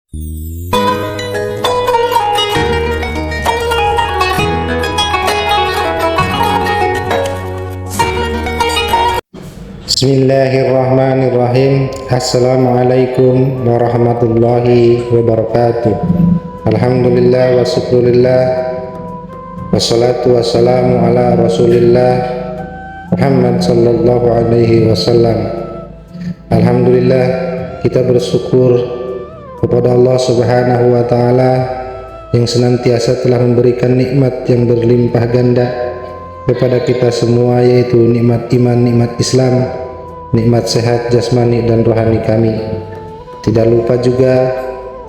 Bismillahirrahmanirrahim. Assalamualaikum warahmatullahi wabarakatuh. Alhamdulillah wa syukurillah, wassalatu wassalamu ala rasulillah Muhammad sallallahu alaihi wasallam. Alhamdulillah, kita bersyukur kepada Allah subhanahu wa ta'ala yang senantiasa telah memberikan nikmat yang berlimpah ganda kepada kita semua, yaitu nikmat iman, nikmat Islam, nikmat sehat jasmani dan rohani kami. Tidak lupa juga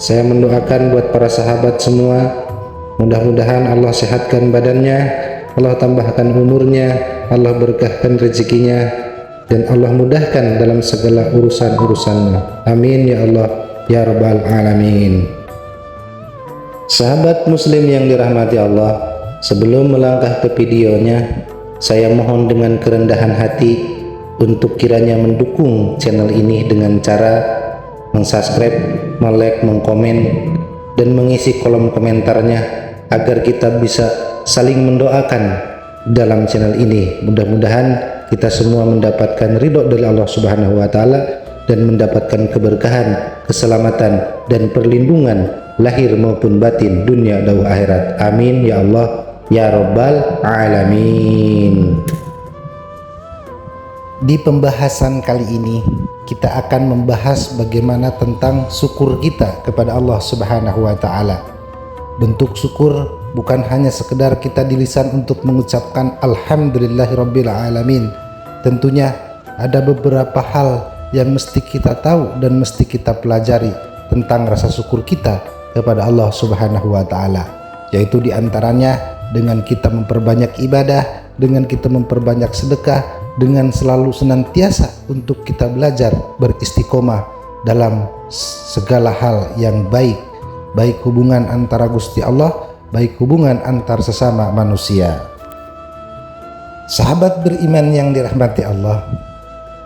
saya mendoakan buat para sahabat semua, mudah-mudahan Allah sehatkan badannya, Allah tambahkan umurnya, Allah berkahkan rezekinya, dan Allah mudahkan dalam segala urusan-urusannya. Amin ya Allah ya rabbal alamin. Sahabat muslim yang dirahmati Allah, sebelum melangkah ke videonya, saya mohon dengan kerendahan hati untuk kiranya mendukung channel ini dengan cara mensubscribe, like, mengkomen, dan mengisi kolom komentarnya agar kita bisa saling mendoakan dalam channel ini. Mudah-mudahan kita semua mendapatkan ridho dari Allah Subhanahu wa ta'ala dan mendapatkan keberkahan, keselamatan, dan perlindungan lahir maupun batin, dunia dan akhirat. Amin ya Allah ya rabbal alamin. Di pembahasan kali ini kita akan membahas bagaimana tentang syukur kita kepada Allah Subhanahu wa ta'ala. Bentuk syukur bukan hanya sekedar kita di lisan untuk mengucapkan alhamdulillahirabbil alamin. Tentunya ada beberapa hal yang mesti kita tahu dan mesti kita pelajari tentang rasa syukur kita kepada Allah Subhanahu wa ta'ala, yaitu diantaranya dengan kita memperbanyak ibadah, dengan kita memperbanyak sedekah, dengan selalu senantiasa untuk kita belajar beristiqomah dalam segala hal yang baik, baik hubungan antara Gusti Allah, baik hubungan antar sesama manusia. Sahabat beriman yang dirahmati Allah,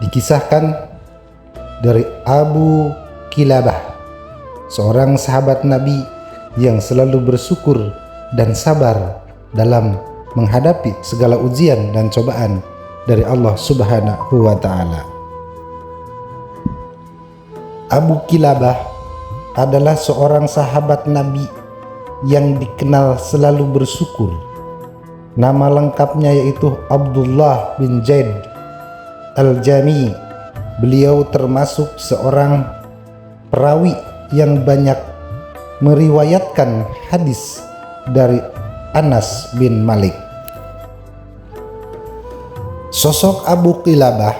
dikisahkan dari Abu Kilabah, seorang sahabat Nabi yang selalu bersyukur dan sabar dalam menghadapi segala ujian dan cobaan dari Allah Subhanahu wa ta'ala. Abu Kilabah adalah seorang sahabat Nabi yang dikenal selalu bersyukur. Nama lengkapnya yaitu Abdullah bin Zaid Al-Jami. Beliau termasuk seorang perawi yang banyak meriwayatkan hadis dari Anas bin Malik. Sosok Abu Kilabah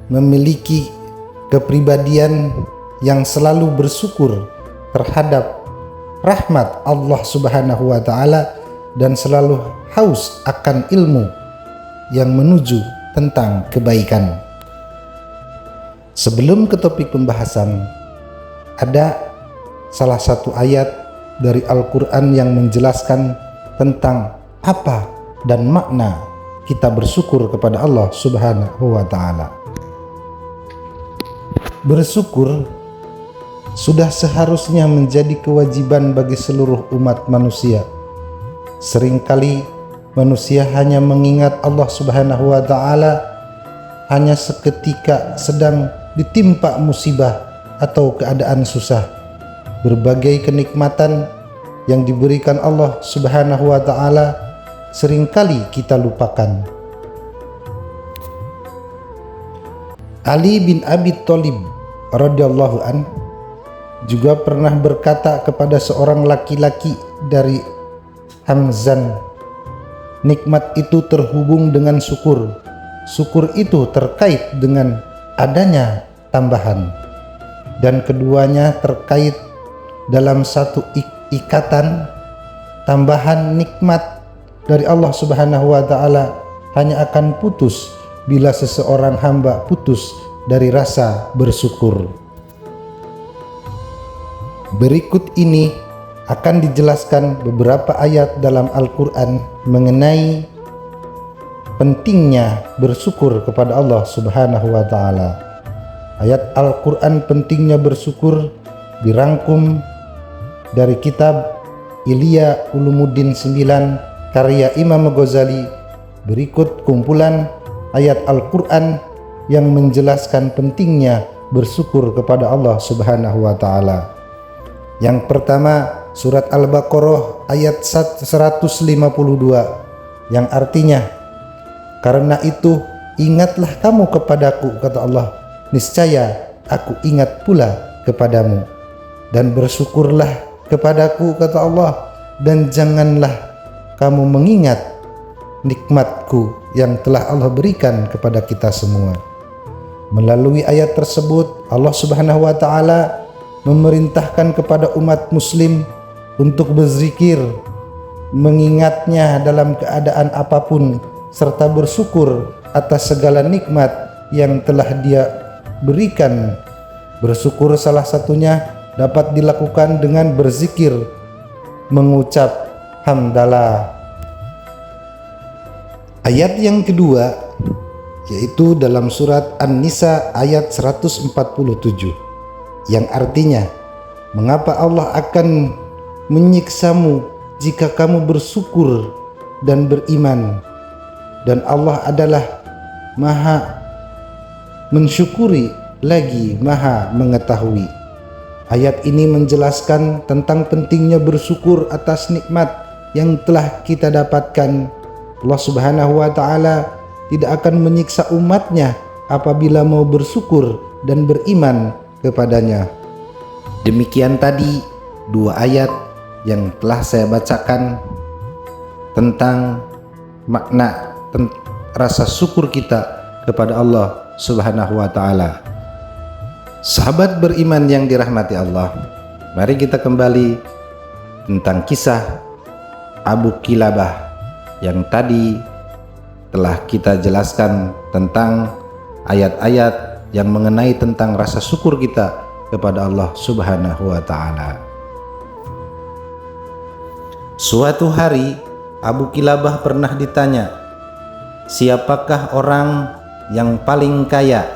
memiliki kepribadian yang selalu bersyukur terhadap rahmat Allah Subhanahu wa ta'ala dan selalu haus akan ilmu yang menuju tentang kebaikan. Sebelum ke topik pembahasan, ada salah satu ayat dari Al-Quran yang menjelaskan tentang apa dan makna kita bersyukur kepada Allah Subhanahu wa ta'ala. Bersyukur sudah seharusnya menjadi kewajiban bagi seluruh umat manusia. Seringkali manusia hanya mengingat Allah Subhanahu wa ta'ala hanya seketika sedang ditimpa musibah atau keadaan susah. Berbagai kenikmatan yang diberikan Allah Subhanahu wa ta'ala seringkali kita lupakan. Ali bin Abi Thalib radhiyallahu an juga pernah berkata kepada seorang laki-laki dari Hamzan, nikmat itu terhubung dengan syukur. Syukur itu terkait dengan adanya tambahan, dan keduanya terkait dalam satu ikatan. Tambahan nikmat dari Allah Subhanahu wa ta'ala hanya akan putus bila seseorang hamba putus dari rasa bersyukur. Berikut ini akan dijelaskan beberapa ayat dalam Al-Quran mengenai pentingnya bersyukur kepada Allah Subhanahu wa ta'ala. Ayat Al-Quran pentingnya bersyukur dirangkum dari kitab Ihya Ulumuddin 9 karya Imam Ghazali. Berikut kumpulan ayat Al-Quran yang menjelaskan pentingnya bersyukur kepada Allah Subhanahu wa Ta'ala. Yang pertama, surat Al-Baqarah ayat 152 yang artinya, karena itu ingatlah kamu kepadaku, kata Allah, niscaya aku ingat pula kepadamu, dan bersyukurlah kepadaku, kata Allah, dan janganlah kamu mengingat nikmatku yang telah Allah berikan kepada kita semua. Melalui ayat tersebut Allah Subhanahu wa Ta'ala memerintahkan kepada umat muslim untuk berzikir, mengingatnya dalam keadaan apapun, serta bersyukur atas segala nikmat yang telah Dia berikan. Bersyukur salah satunya dapat dilakukan dengan berzikir, mengucap hamdalah. Ayat yang kedua yaitu dalam surat An-Nisa ayat 147 yang artinya, mengapa Allah akan menyiksamu jika kamu bersyukur dan beriman, dan Allah adalah Maha mensyukuri lagi Maha mengetahui. Ayat ini menjelaskan tentang pentingnya bersyukur atas nikmat yang telah kita dapatkan. Allah Subhanahu wa Ta'ala tidak akan menyiksa umatnya apabila mau bersyukur dan beriman kepadanya. Demikian tadi dua ayat yang telah saya bacakan tentang makna rasa syukur kita kepada Allah Subhanahu wa Ta'ala. Sahabat beriman yang dirahmati Allah, mari kita kembali tentang kisah Abu Kilabah yang tadi telah kita jelaskan tentang ayat-ayat yang mengenai tentang rasa syukur kita kepada Allah Subhanahu wa Ta'ala. Suatu hari Abu Kilabah pernah ditanya, siapakah orang yang paling kaya?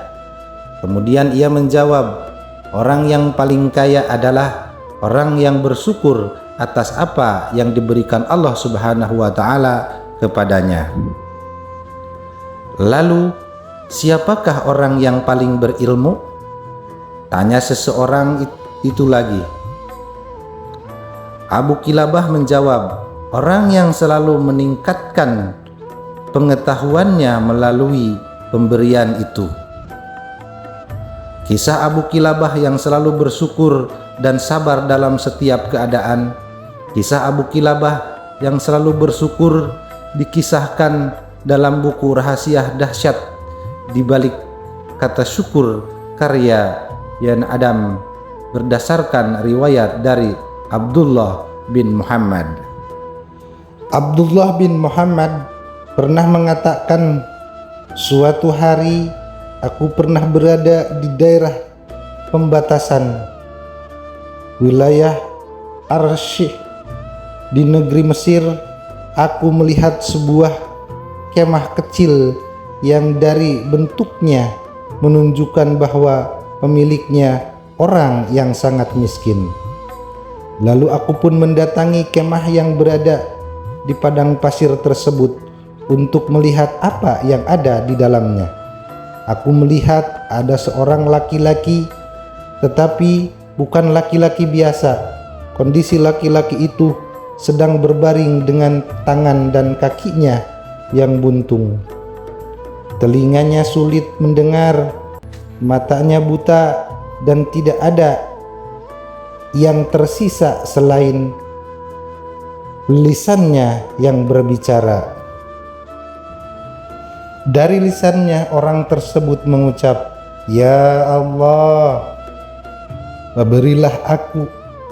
Kemudian ia menjawab, orang yang paling kaya adalah orang yang bersyukur atas apa yang diberikan Allah Subhanahu wa Ta'ala kepadanya. Lalu, siapakah orang yang paling berilmu? Tanya seseorang itu lagi. Abu Kilabah menjawab, orang yang selalu meningkatkan pengetahuannya melalui pemberian itu. Kisah Abu Kilabah yang selalu bersyukur dan sabar dalam setiap keadaan. Kisah Abu Kilabah yang selalu bersyukur dikisahkan dalam buku Rahasia Dahsyat di balik kata syukur karya Yan Adam berdasarkan riwayat dari Abdullah bin Muhammad. Abdullah bin Muhammad pernah mengatakan, suatu hari aku pernah berada di daerah pembatasan wilayah Arsyih di negeri Mesir. Aku melihat sebuah kemah kecil yang dari bentuknya menunjukkan bahwa pemiliknya orang yang sangat miskin. Lalu aku pun mendatangi kemah yang berada di padang pasir tersebut untuk melihat apa yang ada di dalamnya. Aku melihat ada seorang laki-laki, tetapi bukan laki-laki biasa. Kondisi laki-laki itu sedang berbaring dengan tangan dan kakinya yang buntung. Telinganya sulit mendengar, matanya buta, dan tidak ada yang tersisa selain lisannya yang berbicara. Dari lisannya orang tersebut mengucap, "Ya Allah, berilah aku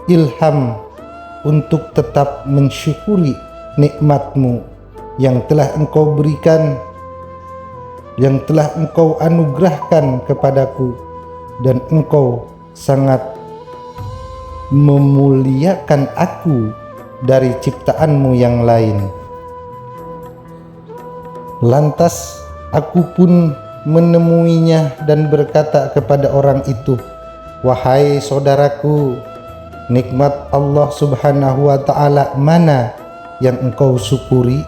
ilham untuk tetap mensyukuri nikmat-Mu yang telah Engkau berikan, yang telah Engkau anugerahkan kepadaku, dan Engkau sangat memuliakan aku dari ciptaan-Mu yang lain." Lantas aku pun menemuinya dan berkata kepada orang itu, "Wahai saudaraku, nikmat Allah subhanahu wa ta'ala mana yang engkau syukuri?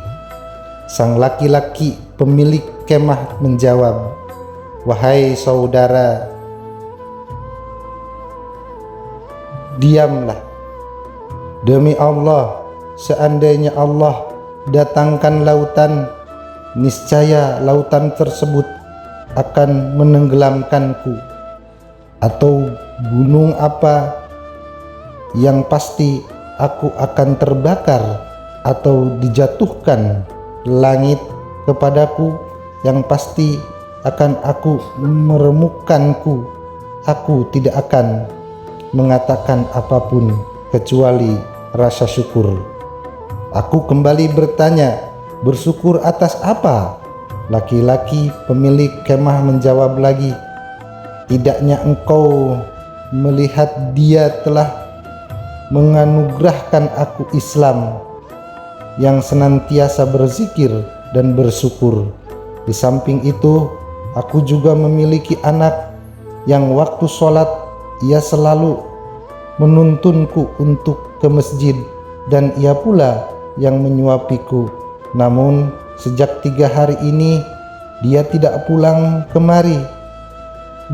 Sang laki-laki pemilik kemah menjawab, wahai saudara, diamlah. Demi Allah, seandainya Allah datangkan lautan, niscaya lautan tersebut akan menenggelamkanku, atau gunung apa, yang pasti aku akan terbakar, atau dijatuhkan langit kepadaku, yang pasti akan aku meremukkanku. Aku tidak akan mengatakan apapun kecuali rasa syukur. Aku kembali bertanya, bersyukur atas apa? Laki-laki pemilik kemah menjawab lagi, tidaknya engkau melihat dia telah menganugerahkan aku Islam yang senantiasa berzikir dan bersyukur. Di samping itu, aku juga memiliki anak yang waktu sholat ia selalu menuntunku untuk ke masjid, dan ia pula yang menyuapiku. Namun sejak 3 hari ini dia tidak pulang kemari.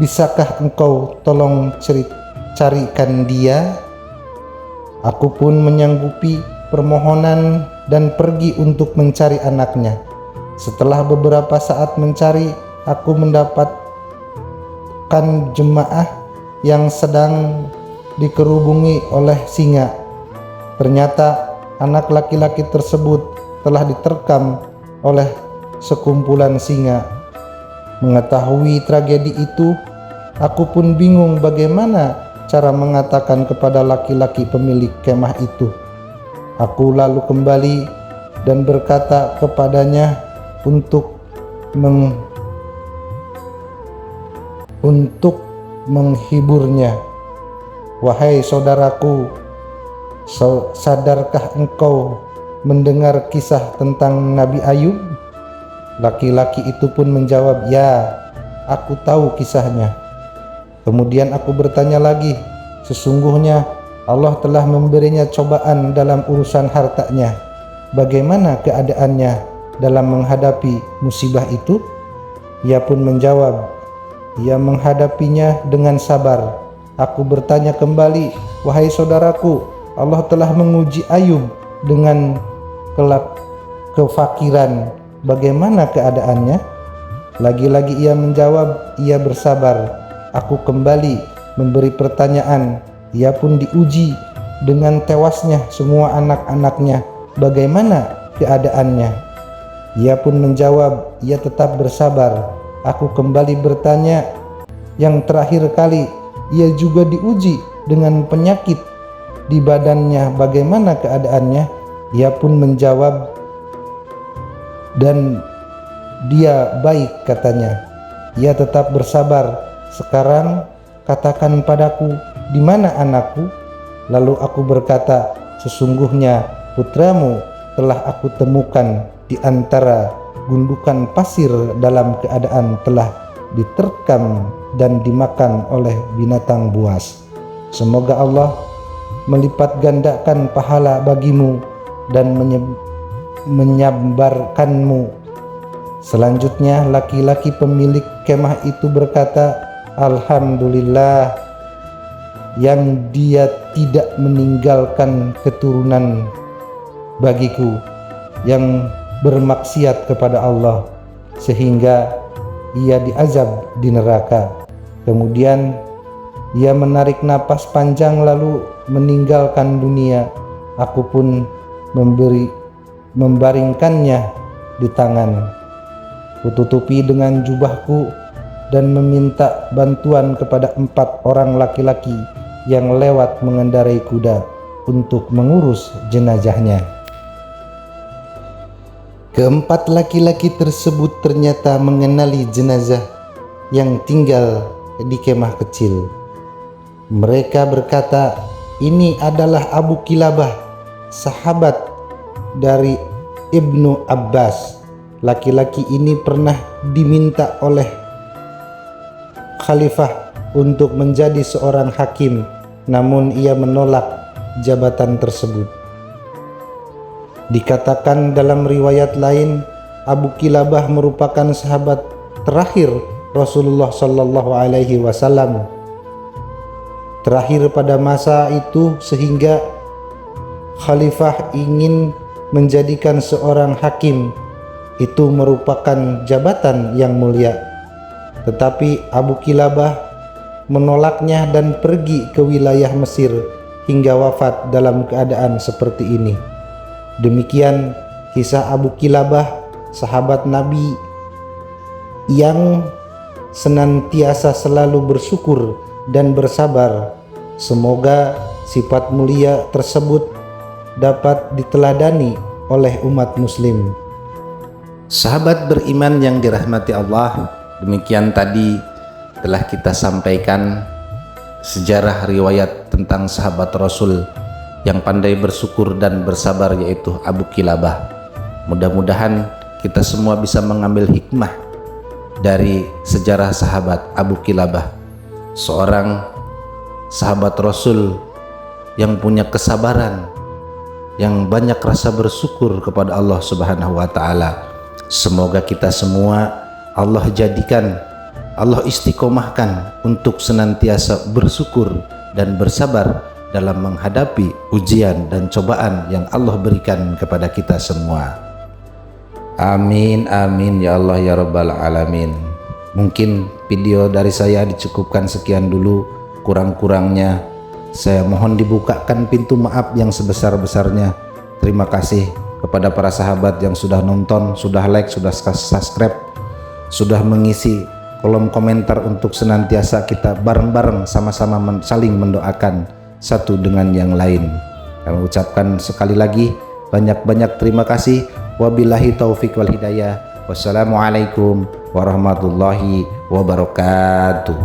Bisakah engkau tolong carikan dia? Aku pun menyanggupi permohonan dan pergi untuk mencari anaknya. Setelah beberapa saat mencari, aku mendapatkan jemaah yang sedang dikerubungi oleh singa. Ternyata anak laki-laki tersebut telah diterkam oleh sekumpulan singa. Mengetahui tragedi itu, aku pun bingung bagaimana cara mengatakan kepada laki-laki pemilik kemah itu. Aku lalu kembali dan berkata kepadanya untuk menghiburnya, wahai saudaraku, sadarkah engkau mendengar kisah tentang Nabi Ayub? Laki-laki itu pun menjawab, ya, aku tahu kisahnya. Kemudian aku bertanya lagi, sesungguhnya Allah telah memberinya cobaan dalam urusan hartanya. Bagaimana keadaannya dalam menghadapi musibah itu? Ia pun menjawab, ia menghadapinya dengan sabar. Aku bertanya kembali, wahai saudaraku, Allah telah menguji Ayub dengan kefakiran. Bagaimana keadaannya? Lagi-lagi ia menjawab, ia bersabar. Aku kembali memberi pertanyaan. Ia pun diuji dengan tewasnya semua anak-anaknya. Bagaimana keadaannya? Ia pun menjawab, ia tetap bersabar. Aku kembali bertanya yang terakhir kali. Ia juga diuji dengan penyakit di badannya. Bagaimana keadaannya? Ia pun menjawab, dan dia baik, katanya. Ia tetap bersabar. Sekarang katakan padaku, di mana anakku? Lalu aku berkata, sesungguhnya putramu telah aku temukan di antara gundukan pasir dalam keadaan telah diterkam dan dimakan oleh binatang buas. Semoga Allah melipat gandakan pahala bagimu dan menyabarkanmu. Selanjutnya laki-laki pemilik kemah itu berkata, alhamdulillah yang dia tidak meninggalkan keturunan bagiku yang bermaksiat kepada Allah sehingga ia diazab di neraka. Kemudian ia menarik napas panjang lalu meninggalkan dunia. Aku pun membaringkannya di tangan, kututupi dengan jubahku dan meminta bantuan kepada 4 orang laki-laki yang lewat mengendarai kuda untuk mengurus jenazahnya. Keempat laki-laki tersebut ternyata mengenali jenazah yang tinggal di kemah kecil. Mereka berkata, ini adalah Abu Kilabah, sahabat dari Ibnu Abbas. Laki-laki ini pernah diminta oleh khalifah untuk menjadi seorang hakim, namun ia menolak jabatan tersebut. Dikatakan dalam riwayat lain, Abu Kilabah merupakan sahabat terakhir Rasulullah Shallallahu Alaihi Wasallam, terakhir pada masa itu, sehingga khalifah ingin menjadikan seorang hakim itu merupakan jabatan yang mulia. Tetapi Abu Kilabah menolaknya dan pergi ke wilayah Mesir hingga wafat dalam keadaan seperti ini. Demikian kisah Abu Kilabah, sahabat Nabi yang senantiasa selalu bersyukur dan bersabar. Semoga sifat mulia tersebut dapat diteladani oleh umat muslim. Sahabat beriman yang dirahmati Allah, demikian tadi telah kita sampaikan sejarah riwayat tentang sahabat Rasul yang pandai bersyukur dan bersabar, yaitu Abu Kilabah. Mudah-mudahan kita semua bisa mengambil hikmah dari sejarah sahabat Abu Kilabah, seorang sahabat Rasul yang punya kesabaran, yang banyak rasa bersyukur kepada Allah Subhanahu wa Ta'ala. Semoga kita semua Allah jadikan, Allah istiqomahkan untuk senantiasa bersyukur dan bersabar dalam menghadapi ujian dan cobaan yang Allah berikan kepada kita semua. Amin, amin ya Allah ya Rabbal Alamin. Mungkin video dari saya dicukupkan sekian dulu. Kurang-kurangnya saya mohon dibukakan pintu maaf yang sebesar-besarnya. Terima kasih kepada para sahabat yang sudah nonton, sudah like, sudah subscribe, sudah mengisi kolom komentar untuk senantiasa kita bareng-bareng sama-sama saling mendoakan satu dengan yang lain. Kami ucapkan sekali lagi banyak-banyak terima kasih. Wabillahi taufik wal hidayah. Wassalamualaikum warahmatullahi wabarakatuh.